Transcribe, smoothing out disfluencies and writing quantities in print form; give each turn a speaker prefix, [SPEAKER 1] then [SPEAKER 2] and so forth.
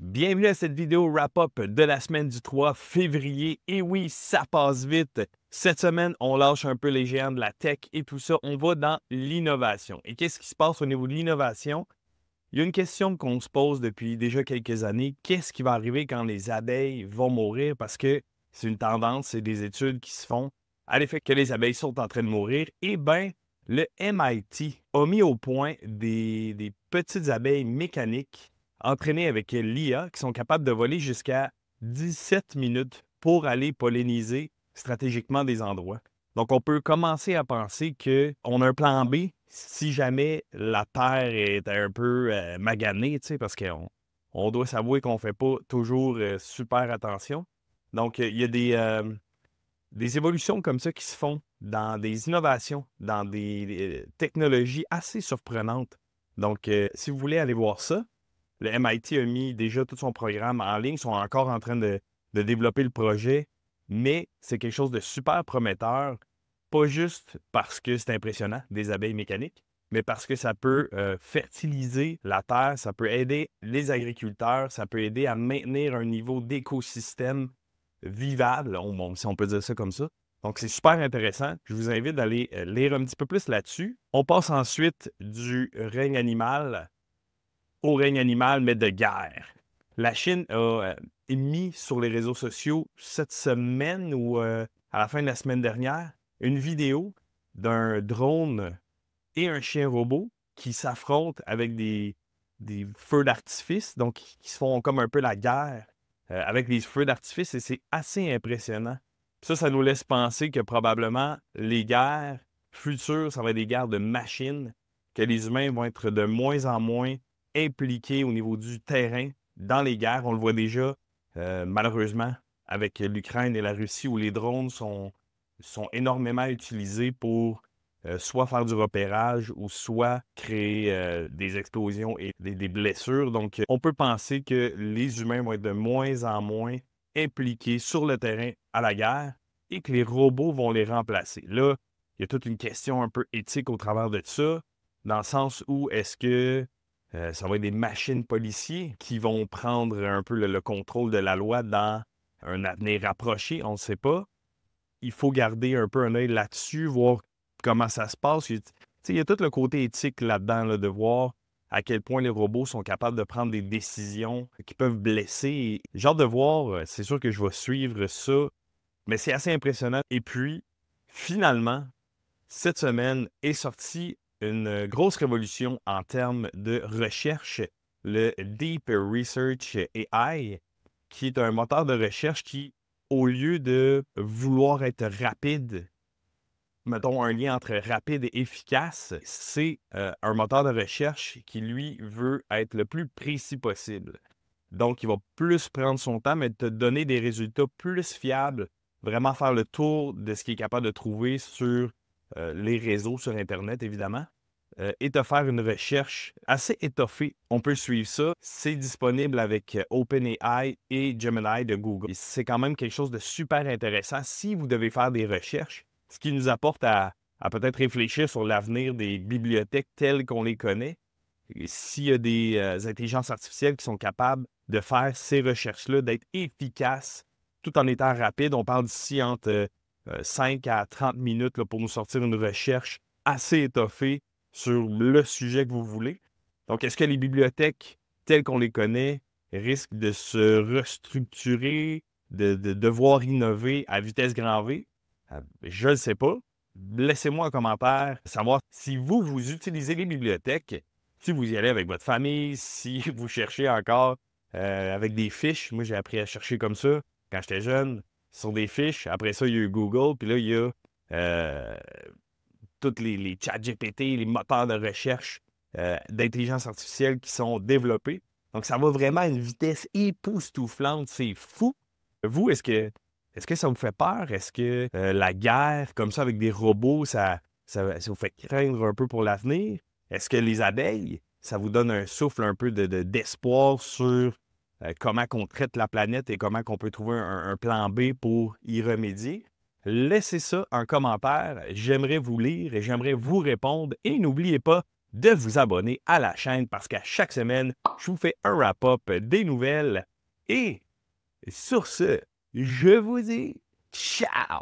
[SPEAKER 1] Bienvenue à cette vidéo wrap-up de la semaine du 3 février. Et oui, ça passe vite. Cette semaine, on lâche un peu les géants de la tech et tout ça. On va dans l'innovation. Et qu'est-ce qui se passe au niveau de l'innovation? Il y a une question qu'on se pose depuis déjà quelques années. Qu'est-ce qui va arriver quand les abeilles vont mourir? Parce que c'est une tendance, c'est des études qui se font à l'effet que les abeilles sont en train de mourir. Eh bien, le MIT a mis au point des petites abeilles mécaniques entraînées avec l'IA qui sont capables de voler jusqu'à 17 minutes pour aller polliniser stratégiquement des endroits. Donc, on peut commencer à penser qu'on a un plan B si jamais la Terre est un peu maganée, parce qu'on doit s'avouer qu'on ne fait pas toujours super attention. Donc, il y a des évolutions comme ça qui se font dans des innovations, dans des technologies assez surprenantes. Donc, si vous voulez aller voir ça, le MIT a mis déjà tout son programme en ligne, ils sont encore en train de développer le projet, mais c'est quelque chose de super prometteur, pas juste parce que c'est impressionnant, des abeilles mécaniques, mais parce que ça peut fertiliser la terre, ça peut aider les agriculteurs, ça peut aider à maintenir un niveau d'écosystème vivable, si on peut dire ça comme ça. Donc, c'est super intéressant. Je vous invite d'aller lire un petit peu plus là-dessus. On passe ensuite du règne animal au règne animal, mais de guerre. La Chine a émis sur les réseaux sociaux cette semaine ou à la fin de la semaine dernière une vidéo d'un drone et un chien robot qui s'affrontent avec des feux d'artifice, donc qui se font comme un peu la guerre avec des feux d'artifice et c'est assez impressionnant. Ça nous laisse penser que probablement les guerres futures, ça va être des guerres de machines, que les humains vont être de moins en moins impliqués au niveau du terrain dans les guerres. On le voit déjà, malheureusement, avec l'Ukraine et la Russie, où les drones sont énormément utilisés pour soit faire du repérage ou soit créer des explosions et des blessures. Donc, on peut penser que les humains vont être de moins en moins impliqués sur le terrain à la guerre et que les robots vont les remplacer. Là, il y a toute une question un peu éthique au travers de ça, dans le sens où est-ce que ça va être des machines policiers qui vont prendre un peu le contrôle de la loi dans un avenir rapproché, on ne sait pas. Il faut garder un peu un œil là-dessus, voir comment ça se passe. Il y a tout le côté éthique là-dedans, là, de voir à quel point les robots sont capables de prendre des décisions qui peuvent blesser. J'ai hâte de voir, c'est sûr que je vais suivre ça, mais c'est assez impressionnant. Et puis, finalement, cette semaine est sortie une grosse révolution en termes de recherche, le Deep Research AI, qui est un moteur de recherche qui, au lieu de vouloir être rapide, mettons un lien entre rapide et efficace, c'est un moteur de recherche qui, lui, veut être le plus précis possible. Donc, il va plus prendre son temps, mais te donner des résultats plus fiables, vraiment faire le tour de ce qu'il est capable de trouver sur les réseaux, sur Internet, évidemment, et te faire une recherche assez étoffée. On peut suivre ça. C'est disponible avec OpenAI et Gemini de Google. Et c'est quand même quelque chose de super intéressant si vous devez faire des recherches, ce qui nous apporte à peut-être réfléchir sur l'avenir des bibliothèques telles qu'on les connaît. S'il y a des intelligences artificielles qui sont capables de faire ces recherches-là, d'être efficaces tout en étant rapides, on parle d'ici entre 5 à 30 minutes là, pour nous sortir une recherche assez étoffée sur le sujet que vous voulez. Donc, est-ce que les bibliothèques telles qu'on les connaît risquent de se restructurer, de devoir innover à vitesse grand V? Je ne sais pas. Laissez-moi un commentaire, savoir si vous utilisez les bibliothèques, si vous y allez avec votre famille, si vous cherchez encore avec des fiches. Moi, j'ai appris à chercher comme ça quand j'étais jeune, sur des fiches. Après ça, il y a eu Google, puis là, il y a tous les chats GPT, les moteurs de recherche d'intelligence artificielle qui sont développés. Donc, ça va vraiment à une vitesse époustouflante. C'est fou. Vous, est-ce que ça vous fait peur? Est-ce que la guerre, comme ça, avec des robots, ça vous fait craindre un peu pour l'avenir? Est-ce que les abeilles, ça vous donne un souffle un peu d'espoir sur comment on traite la planète et comment on peut trouver un plan B pour y remédier? Laissez ça en commentaire. J'aimerais vous lire et j'aimerais vous répondre. Et n'oubliez pas de vous abonner à la chaîne parce qu'à chaque semaine, je vous fais un wrap-up des nouvelles. Et sur ce, je vous dis ciao!